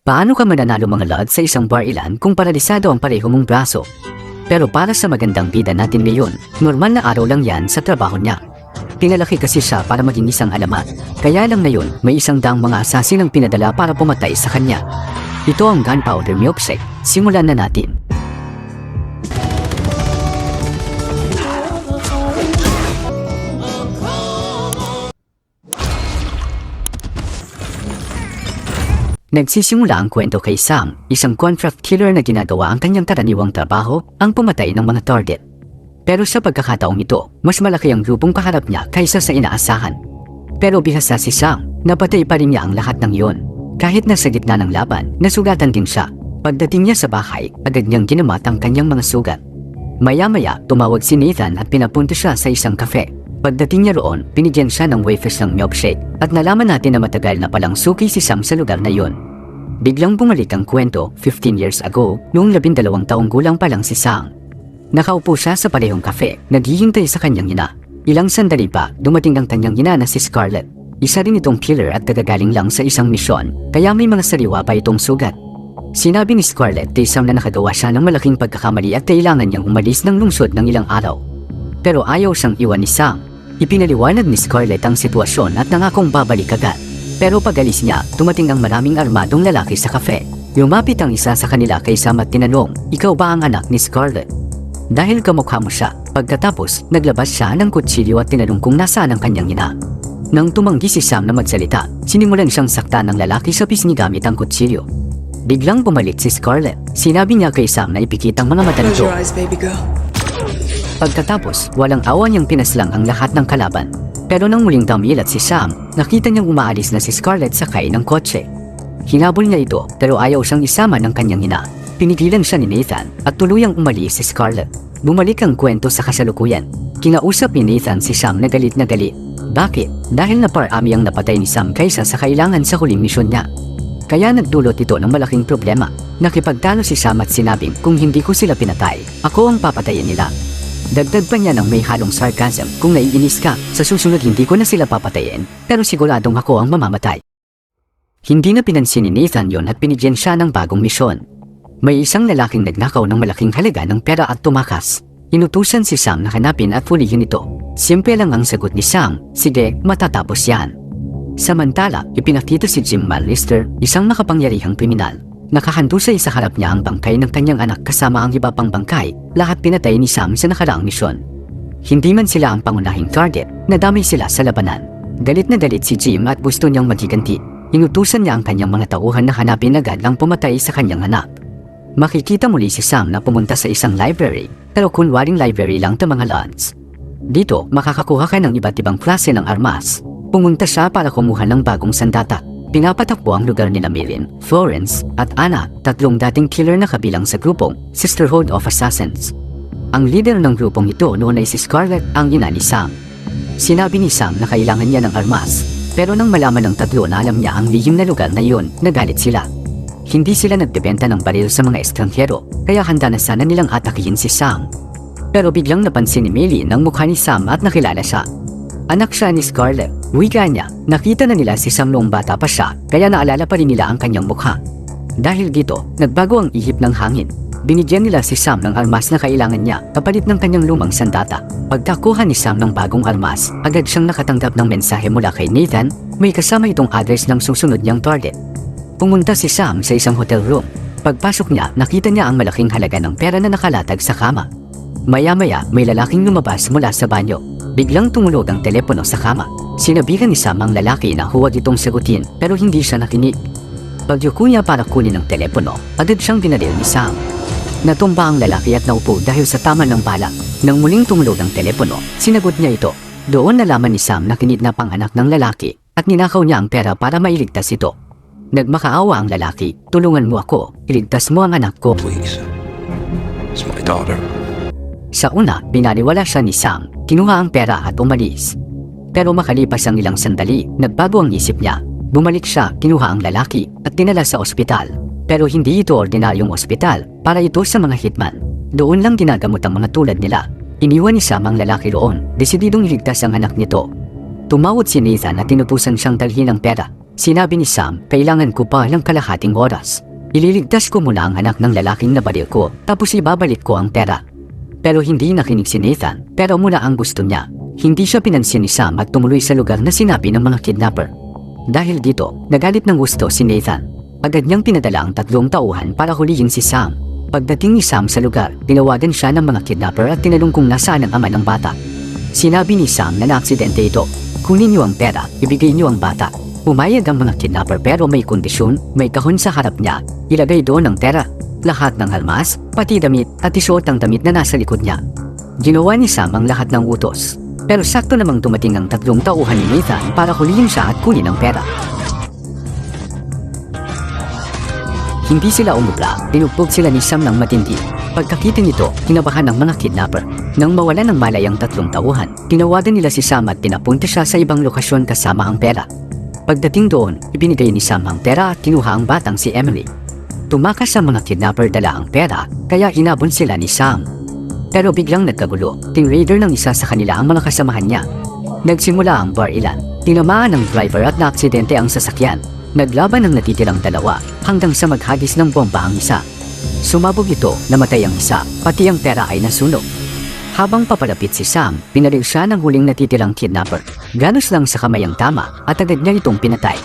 Paano ka mananalo mga lods sa isang bar ilan kung paralisado ang pareho mong braso? Pero para sa magandang bida natin ngayon, normal na araw lang yan sa trabaho niya. Pinalaki kasi siya para maging isang alamat. Kaya lang ngayon, may isang daang mga asasin ang pinadala para pumatay sa kanya. Ito ang gunpowder milkshake. Simulan na natin. Nagsisimula ang kwento kay Sam, isang contract killer na ginagawa ang kanyang karaniwang trabaho, ang pumatay ng mga target. Pero sa pagkakataong ito, mas malaki ang grupong kaharap niya kaysa sa inaasahan. Pero bihasa si Sam, napatay pa rin niya ang lahat ng iyon. Kahit nasa gitna ng laban, nasugatan din siya. Pagdating niya sa bahay, agad niyang ginamat ang kanyang mga sugat. Maya-maya, tumawag si Nathan at pinapunta siya sa isang kafe. Pagdating niya roon, binigyan siya ng wafers ng milkshake at nalaman natin na matagal na palang suki si Sam sa lugar na yun. Biglang bumalik ang kwento 15 years ago, noong 12 taong gulang pa lang si Sam. Nakaupo siya sa parehong kafe, naghihintay sa kanyang ina. Ilang sandali pa, dumating ang kanyang ina na si Scarlett. Isa rin itong killer at gagagaling lang sa isang misyon, kaya may mga sariwa pa itong sugat. Sinabi ni Scarlett kay Sam na nakagawa siya ng malaking pagkakamali at kailangan niyang umalis ng lungsod ng ilang araw. Pero ayaw siyang iwan ni Sam. Ipinaliwanag ni Scarlett ang sitwasyon at nangakong babalik agad. Pero pag-alis niya, dumating ang maraming armadong lalaki sa kafe. Lumapit ang isa sa kanila kay Sam at tinanong, "Ikaw ba ang anak ni Scarlett?" Dahil kamukha mo siya, pagkatapos naglabas siya ng kutsilyo at tinanong kung nasaan ang kanyang ina. Nang tumanggi si Sam na magsalita, sinimulan siyang saktan ng lalaki sa pisngi gamit ang kutsilyo. Biglang pumalit si Scarlett. Sinabi niya kay Sam na ipikit ang mga mata nito. Pagkatapos, walang awa niyang pinaslang ang lahat ng kalaban. Pero nang muling damilat si Sam, nakita niyang umaalis na si Scarlett sakay ng kotse. Hinabol niya ito pero ayaw siyang isama ng kanyang ina. Pinigilan siya ni Nathan at tuluyang umalis si Scarlett. Bumalik ang kwento sa kasalukuyan. Kinausap ni Nathan si Sam na galit na galit. Bakit? Dahil naparami ang napatay ni Sam kaysa sa kailangan sa huling misyon niya. Kaya nagdulot ito ng malaking problema. Nakipagtalo si Sam at sinabing kung hindi ko sila pinatay, ako ang papatayin nila. Dagdag pa niya ng may halong sarcasm, kung naiinis ka, sa susunod hindi ko na sila papatayin, pero siguradong ako ang mamamatay. Hindi na pinansin ni Nathan yon at binigyan siya ng bagong misyon. May isang lalaking nagnakaw ng malaking halaga ng pera at tumakas. Inutusan si Sam na hanapin at hulihin ito. Simple lang ang sagot ni Sam, sige, matatapos yan. Samantala, ipinakita si Jim Mallister, isang makapangyarihang kriminal. Nakahandusay sa harap niya ang bangkay ng kanyang anak kasama ang iba pang bangkay, lahat pinatay ni Sam sa nakaraang misyon. Hindi man sila ang pangunahing target, nadamay sila sa labanan. Galit na galit si Jim at gusto niyang magiganti. Inutusan niya ang kanyang mga tauhan na hanapin agad ang pumatay sa kanyang anak. Makikita muli si Sam na pumunta sa isang library, pero kunwaring library lang to mga lods. Dito, makakakuha ka ng iba't ibang klase ng armas. Pumunta siya para kumuha ng bagong sandata. Pinapatakbo ang lugar nila Millen, Florence at Anna, tatlong dating killer na kabilang sa grupong Sisterhood of Assassins. Ang leader ng grupong ito noon ay si Scarlett, ang ina ni Sam. Sinabi ni Sam na kailangan niya ng armas, pero nang malaman ng tatlo na alam niya ang lihim na lugar na iyon, nagalit sila. Hindi sila nagbebenta ng baril sa mga estranghero, kaya handa na sana nilang atakihin si Sam. Pero biglang napansin ni Millie ang mukha ni Sam at nakilala siya. Anak siya ni Scarlett. Wika niya, nakita na nila si Sam noong bata pa siya, kaya naalala pa rin nila ang kanyang mukha. Dahil dito, nagbago ang ihip ng hangin. Binigyan nila si Sam ng armas na kailangan niya, kapalit ng kanyang lumang sandata. Pagkakuha ni Sam ng bagong armas, agad siyang nakatanggap ng mensahe mula kay Nathan, may kasama itong address ng susunod niyang target. Pumunta si Sam sa isang hotel room. Pagpasok niya, nakita niya ang malaking halaga ng pera na nakalatag sa kama. Maya-maya, may lalaking lumabas mula sa banyo. Biglang tumulog ang telepono sa kama. Sinabihan ni Sam ang lalaki na huwag itong sagutin pero hindi siya nakinig. Pagyuko niya para kunin ang telepono, agad siyang binaril ni Sam. Natumba ang lalaki at naupo dahil sa tama ng bala. Nang muling tumulog ang telepono, sinagot niya ito. Doon nalaman ni Sam na kinidnap ang anak ng lalaki at ninakaw niya ang pera para mailigtas ito. Nagmakaawa ang lalaki, tulungan mo ako, iligtas mo ang anak ko. Please. It's my daughter. Sa una, pinaniwala siya ni Sam, kinuha ang pera at umalis. Pero makalipas ang ilang sandali, nagbago ang isip niya. Bumalik siya, kinuha ang lalaki at dinala sa ospital. Pero hindi ito ordinaryong ospital, para ito sa mga hitman. Doon lang ginagamot ang mga tulad nila. Iniwan ni Sam ang lalaki roon, desididong iligtas ang anak nito. Tumawad si Nathan at tinutusan siyang dalhin ang pera. Sinabi ni Sam, kailangan ko pa ng kalahating oras. Ililigtas ko muna ang anak ng lalaking nabaril ko, tapos ibabalik ko ang pera. Pero hindi nakinig si Nathan, pero muna ang gusto niya. Hindi siya pinansin ni Sam at tumuloy sa lugar na sinabi ng mga kidnapper. Dahil dito, nagalit ng gusto si Nathan. Agad niyang pinadala ang 3 tauhan para hulihin si Sam. Pagdating ni Sam sa lugar, tinawagan siya ng mga kidnapper at tinanong kung nasaan ang ama ng bata. Sinabi ni Sam na naaksidente ito. Kunin niyo ang pera, ibigay niyo ang bata. Pumayag ang mga kidnapper pero may kondisyon, may kahon sa harap niya. Ilagay doon ang pera, lahat ng almas, pati damit at isuot ang damit na nasa likod niya. Ginawa ni Sam ang lahat ng utos. Pero sakto namang dumating ang 3 tauhan ni Nathan para hulihin siya at kunin ang pera. Hindi sila umubra, tinugbog sila ni Sam ng matindi. Pagkakita nito, kinabahan ng mga kidnapper. Nang mawala ng malay ang 3 tauhan, tinawagan nila si Sam at pinapunta siya sa ibang lokasyon kasama ang pera. Pagdating doon, ibinigay ni Sam ang pera at kinuha ang batang si Emily. Tumakas ang mga kidnapper dala ang pera, kaya hinabol sila ni Sam. Pero biglang nagkagulo, tinraider ng isa sa kanila ang mga kasamahan niya. Nagsimula ang barilan, tinamaan ng driver at naaksidente ang sasakyan. Naglaban ang natitirang 2 hanggang sa maghagis ng bomba ang isa. Sumabog ito, namatay ang isa, pati ang pera ay nasunog. Habang papalapit si Sam, pinaril siya ng huling natitirang kidnapper. Ganos lang sa kamay ang tama at agad niya itong pinatay.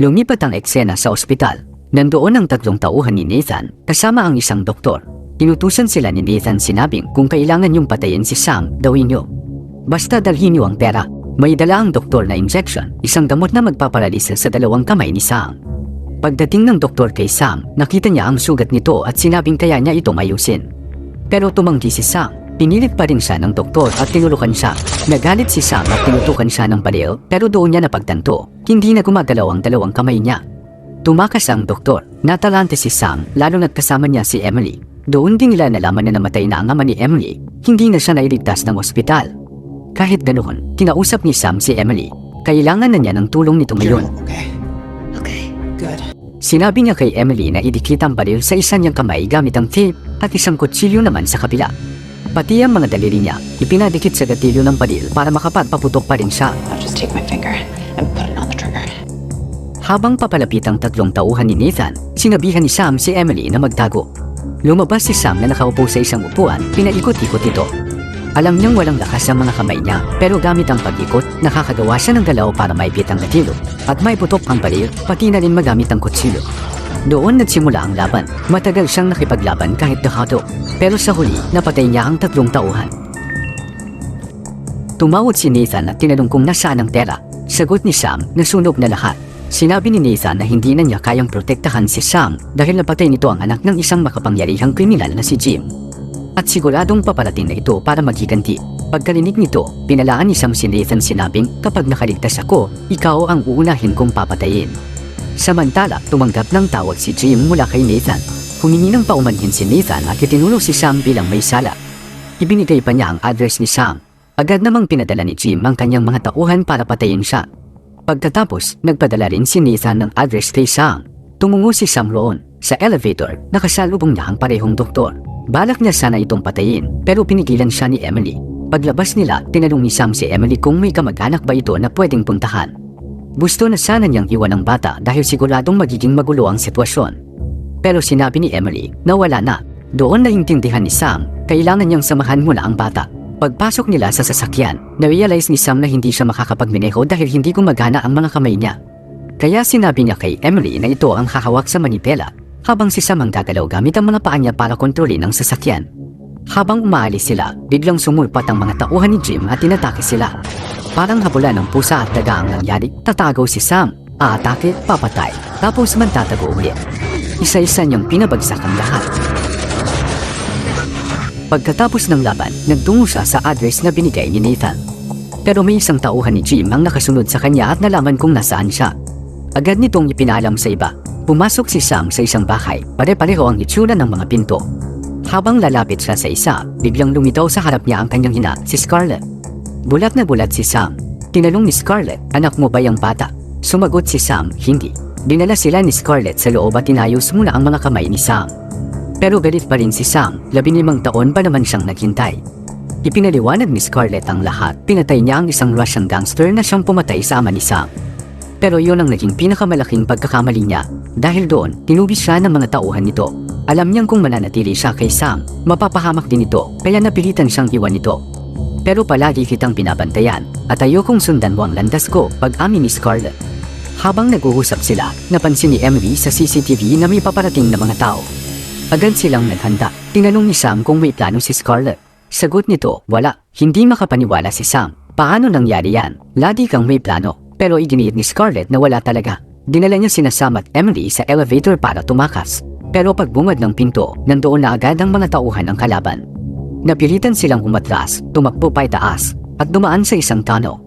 Lumipat ang eksena sa ospital. Nandoon ang 3 tauhan ni Nathan kasama ang isang doktor. Tinutusan sila ni Nathan, sinabing kung kailangan niyong patayin si Sam, gawin niyo. Basta dalhin niyo ang pera. May dala ang doktor na injection, isang gamot na magpaparalisa sa 2 kamay ni Sam. Pagdating ng doktor kay Sam, nakita niya ang sugat nito at sinabing kaya niya itong ayusin. Pero tumanggi si Sam. Pinilit pa rin siya ng doktor at tinulukan siya. Nagalit si Sam at tinutukan siya ng baril, pero doon niya napagtanto, hindi na gumagalaw ang 2 kamay niya. Tumakas ang doktor. Natalante si Sam, lalo na't kasama niya si Emily. Doon din nila nalaman na namatay na ang ama ni Emily. Hindi na siya nailigtas ng ospital. Kahit ganoon, kinausap ni Sam si Emily. Kailangan na niya ng tulong nito ngayon. Okay, good. Sinabi niya kay Emily na idikit ang baril sa isa niyang kamay gamit ang tape at isang kutsilyo naman sa kabila. Pati ang mga daliri niya, ipinadikit sa gatilyo ng baril para makapagpaputok pa rin siya. I'll just take my finger and put it on the trigger. Habang papalapit ang 3 tauhan ni Nathan, sinabihan ni Sam si Emily na magtago. Lumabas si Sam na nakaupo sa isang upuan, pinaikot-ikot ito. Alam niyang walang lakas ang mga kamay niya, pero gamit ang pag-ikot, nakakagawa siya ng galaw para maipit ang gatilyo at maiputok ang baril, pati na rin magamit ang kutsilyo. Doon nagsimula ang laban. Matagal siyang nakipaglaban kahit dakato. Pero sa huli, napatay niya ang 3 tauhan. Tumawad si Nathan at tinanong kung nasaan ang pera. Sagot ni Sam, nasunog na lahat. Sinabi ni Nathan na hindi na niya kayang protektahan si Sam dahil napatay nito ang anak ng isang makapangyarihang kriminal na si Jim. At siguradong paparating na ito para maghiganti. Pagkarinig nito, pinalaan ni Sam si Nathan, sinabing kapag nakaligtas ako, ikaw ang uunahin kong papatayin. Samantala, tumanggap ng tawag si Jim mula kay Nathan. Humingi ng paumanhin si Nathan at itinulong si Sam bilang may sala. Ibinigay pa niya ang address ni Sam. Agad namang pinadala ni Jim ang kanyang mga tauhan para patayin siya. Pagkatapos, nagpadala rin si Nathan ng address kay Sam. Tumungo si Sam roon. Sa elevator, nakasalubong niya ang parehong doktor. Balak niya sana itong patayin, pero pinigilan siya ni Emily. Paglabas nila, tinanong ni Sam si Emily kung may kamag-anak ba ito na pwedeng puntahan. Gusto na sana niyang iwan ang bata dahil siguradong magiging magulo ang sitwasyon. Pero sinabi ni Emily na wala na. Doon naintindihan ni Sam, kailangan niyang samahan muna ang bata. Pagpasok nila sa sasakyan, na-realize ni Sam na hindi siya makakapagmaneho dahil hindi gumagana ang mga kamay niya. Kaya sinabi niya kay Emily na ito ang hahawak sa manipela, habang si Sam ang gagalaw gamit ang mga paa niya para kontrolin ang sasakyan. Habang umaalis sila, biglang sumulpat ang mga tauhan ni Jim at inatake sila. Parang habulan ng pusa at daga ang nangyari. Tatagaw si Sam, aatake, papatay, tapos magtatago ulit. Isa-isa niyang pinabagsak ang lahat. Pagkatapos ng laban, nagtungo siya sa address na binigay ni Nathan. Pero may isang tauhan ni Jim ang nakasunod sa kanya at nalaman kung nasaan siya. Agad nitong ipinalam sa iba. Pumasok si Sam sa isang bahay, pare-pareho ang itsura ng mga pinto. Habang lalapit siya sa isa, biglang lumitaw sa harap niya ang kanyang ina, si Scarlett. Bulat na bulat si Sam. Tinanong ni Scarlett, anak mo ba yung bata? Sumagot si Sam, hindi. Dinala sila ni Scarlett sa loob at tinayos muna ang mga kamay ni Sam. Pero galit pa rin si Sam, 15 taon pa naman siyang naghintay. Ipinaliwanag ni Scarlett ang lahat, pinatay niya ang isang Russian gangster na siyang pumatay sa ama ni Sam. Pero yun ang naging pinakamalaking pagkakamali niya. Dahil doon, tinubis siya ng mga tauhan nito. Alam niyang kung mananatili siya kay Sam, mapapahamak din ito, kaya napilitan siyang iwan ito. Pero palagi kitang binabantayan, at ayokong sundan mo ang landas ko, pag-amin ni Scarlett. Habang nag-uusap sila, napansin ni Emily sa CCTV na may paparating na mga tao. Agad silang naghanda. Tinanong ni Sam kung may plano si Scarlett. Sagot nito, wala. Hindi makapaniwala si Sam. Paano nangyari yan? Lagi kang may plano. Pero idiniit ni Scarlett na wala talaga. Dinala niya sina Sam at Emily sa elevator para tumakas. Pero pag bungad ng pinto, nandoon na agad ang mga tauhan ng kalaban. Napilitan silang umatras, tumakbo pa itaas, at dumaan sa isang tunnel.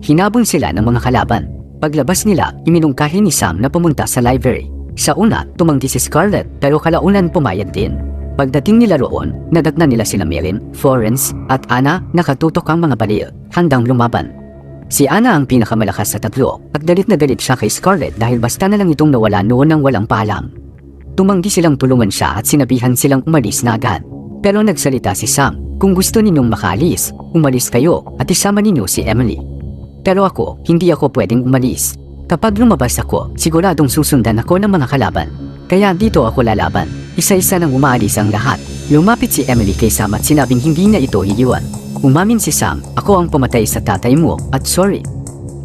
Hinabol sila ng mga kalaban. Paglabas nila, iminungkahi ni Sam na pumunta sa library. Sa una, tumanggi si Scarlett pero kalaunan pumayag din. Pagdating nila roon, nadatnan nila sina Millie, Florence, at Anna, nakatutok ang mga balil, handang lumaban. Si Anna ang pinakamalakas sa tatlo at galit na galit siya kay Scarlett dahil basta na lang itong nawala noon ng walang paalam. Tumanggi silang tulungan siya at sinabihan silang umalis na agad. Pero nagsalita si Sam, kung gusto ninyong makaalis, umalis kayo at isama ninyo si Emily. Pero ako, hindi ako pwedeng umalis. Kapag lumabas ako, siguradong susundan ako ng mga kalaban. Kaya dito ako lalaban. Isa-isa nang umaalis ang lahat. Lumapit si Emily kay Sam at sinabing hindi na ito iiwan. Umamin si Sam, ako ang pumatay sa tatay mo at sorry.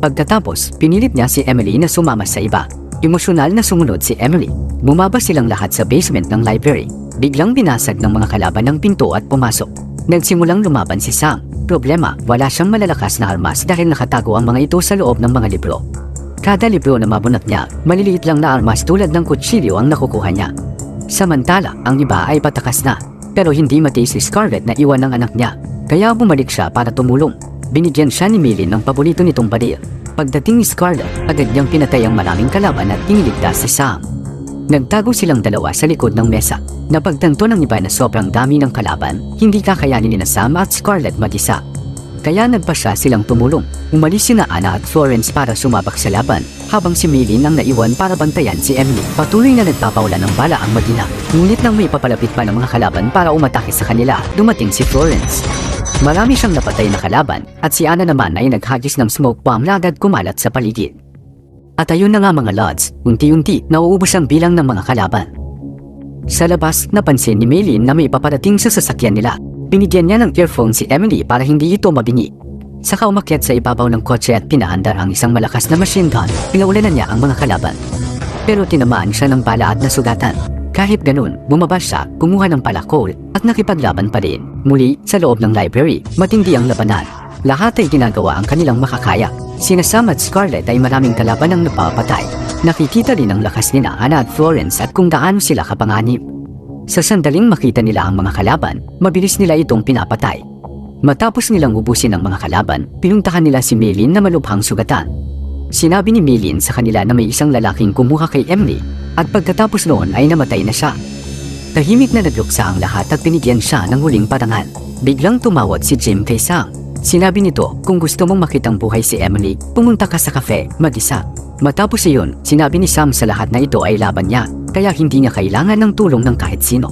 Pagkatapos, pinilit niya si Emily na sumama sa iba. Emosyonal na sumunod si Emily. Bumaba silang lahat sa basement ng library. Biglang binasag ng mga kalaban ng pinto at pumasok. Nagsimulang lumaban si Sam. Problema, wala siyang malalakas na armas dahil nakatago ang mga ito sa loob ng mga libro. Kada libro na mabunot niya, maliliit lang na armas tulad ng kutsilyo ang nakukuha niya. Samantala, ang iba ay patakas na. Pero hindi matiis si Scarlett na iwan ng anak niya. Kaya bumalik siya para tumulong. Binigyan siya ni Millie ng paborito nitong baril. Pagdating ni Scarlett, agad niyang pinatay ang maraming kalaban at iniligtas si Sam. Nagtago silang dalawa sa likod ng mesa. Napagtanto ng iba na sobrang dami ng kalaban, hindi kakayanin ni na Sam at Scarlett mag-isa. Kaya nagpasya silang tumulong. Umalis sina Anna at Florence para sumabak sa laban, habang si Millie ang naiwan para bantayan si Emily. Patuloy na nagpapaulan ng bala ang mag-ina. Ngunit nang may papalapit pa ng mga kalaban para umatake sa kanila, dumating si Florence. Marami siyang napatay na kalaban at si Anna naman ay naghagis ng smoke bomb na agad kumalat sa paligid. At ayun na nga mga lods, unti-unti nauubos ang bilang ng mga kalaban. Sa labas, napansin ni Millie na may paparating sa sasakyan nila. Binigyan niya ng earphone si Emily para hindi ito mabingi. Saka umakyat sa ibabaw ng kotse at pinaandar ang isang malakas na machine gun. Pinaulanan niya ang mga kalaban. Pero tinamaan siya ng bala at nasugatan. Kahit ganun, bumaba siya, kumuha ng palakol at nakipaglaban pa rin. Muli, sa loob ng library, matindi ang labanan. Lahat ay ginagawa ang kanilang makakaya. Sina Sam at Scarlett ay maraming kalaban ang napapatay. Nakikita rin ang lakas ni Anna at Florence at kung gaano sila kapanganib. Sa sandaling makita nila ang mga kalaban, mabilis nila itong pinapatay. Matapos nilang ubusin ang mga kalaban, pinuntahan nila si Millie na malubhang sugatan. Sinabi ni Millie sa kanila na may isang lalaking kumuha kay Emily at pagkatapos noon ay namatay na siya. Tahimik na nagluksa ang lahat at binigyan siya ng huling parangal. Biglang tumawag si Jim kay Sam. Sinabi nito, kung gusto mong makitang buhay si Emily, pumunta ka sa cafe, mag-isa. Matapos iyon, sinabi ni Sam sa lahat na ito ay laban niya, kaya hindi niya kailangan ng tulong ng kahit sino.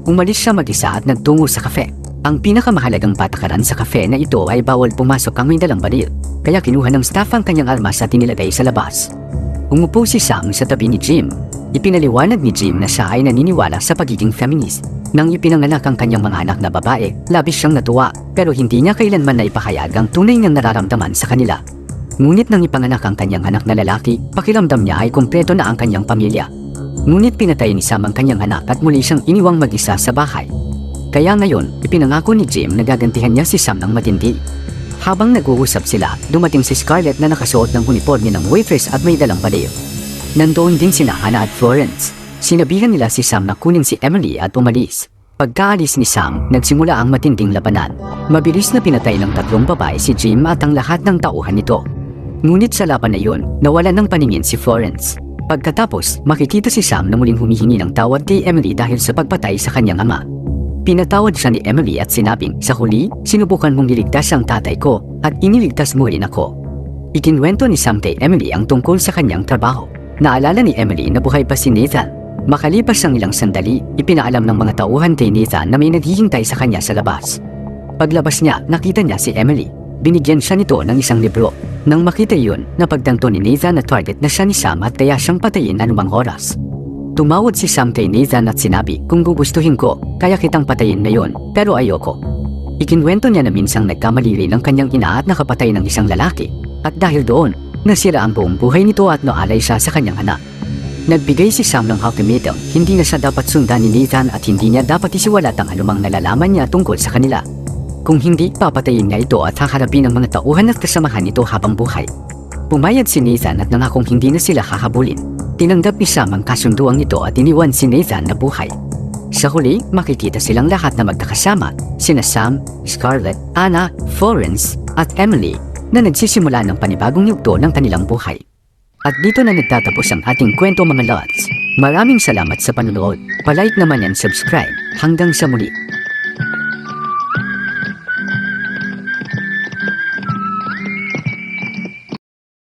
Umalis siya mag-isa at nagtungo sa cafe. Ang pinakamahalagang patakaran sa cafe na ito ay bawal pumasok ang may dalang baril, kaya kinuha ng staff ang kanyang armas at inilagay sa labas. Umupo si Sam sa tabi ni Jim. Ipinaliwanag ni Jim na siya ay naniniwala sa pagiging feminist. Nang ipinanganak ang kanyang mga anak na babae, labis siyang natuwa, pero hindi niya kailanman na ipahayag ang tunay niyang nararamdaman sa kanila. Ngunit nang ipanganak ang kanyang anak na lalaki, pakiramdam niya ay kumpleto na ang kanyang pamilya. Ngunit pinatay ni Sam ang kanyang anak at muli siyang iniwang mag-isa sa bahay. Kaya ngayon, ipinangako ni Jim na gagantihan niya si Sam ng matindi. Habang nag-uusap sila, dumating si Scarlett na nakasuot ng uniforme ng waitress at may dalang baril. Nandoon din sina Anna at Florence. Sinabihan nila si Sam na kunin si Emily at umalis. Pagkaalis ni Sam, nagsimula ang matinding labanan. Mabilis na pinatay ng 3 babae si Jim at ang lahat ng tauhan nito. Ngunit sa laban na yun, nawalan ng paningin si Florence. Pagkatapos, makikita si Sam na muling humihingi ng tawad kay Emily dahil sa pagpatay sa kanyang ama. Pinatawad siya ni Emily at sinabing, sa huli, sinubukan mong niligtas ang tatay ko at iniligtas mo rin ako. Ikinwento ni Sam kay Emily ang tungkol sa kanyang trabaho. Naalala ni Emily na buhay pa si Nathan. Makalipas ang ilang sandali, ipinaalam ng mga tauhan kay Nathan na may naghihintay sa kanya sa labas. Paglabas niya, nakita niya si Emily. Binigyan siya nito ng isang libro. Nang makita iyon, napagtanto ni Nathan na target na siya ni Sam at kaya siyang patayin anumang oras. Tumawad si Sam kay Nathan at sinabi, kung gugustuhin ko, kaya kitang patayin ngayon, pero ayoko. Ikinwento niya na minsang nagkamali rin ang kanyang ina at nakapatay ng isang lalaki. At dahil doon, nasira ang buong buhay nito at naalay siya sa kanyang anak. Nagbigay si Sam ng ultimatum, hindi na siya dapat sundan ni Nathan at hindi niya dapat isiwalat ang anumang nalalaman niya tungkol sa kanila. Kung hindi, papatayin niya ito at haharapin ang mga tauhan at kasamahan nito habang buhay. Pumayag si Nathan at nangakong hindi na sila hahabulin. Tinanggap ni Sam ang kasunduang ito at iniwan si Nathan na buhay. Sa huli, makikita silang lahat na magkakasama, sina Sam, Scarlett, Anna, Florence, at Emily, na nagsisimula ng panibagong yugto ng kanilang buhay. At dito na nagtatapos ang ating kwento mga lods. Maraming salamat sa panonood. Palike naman and subscribe. Hanggang sa muli.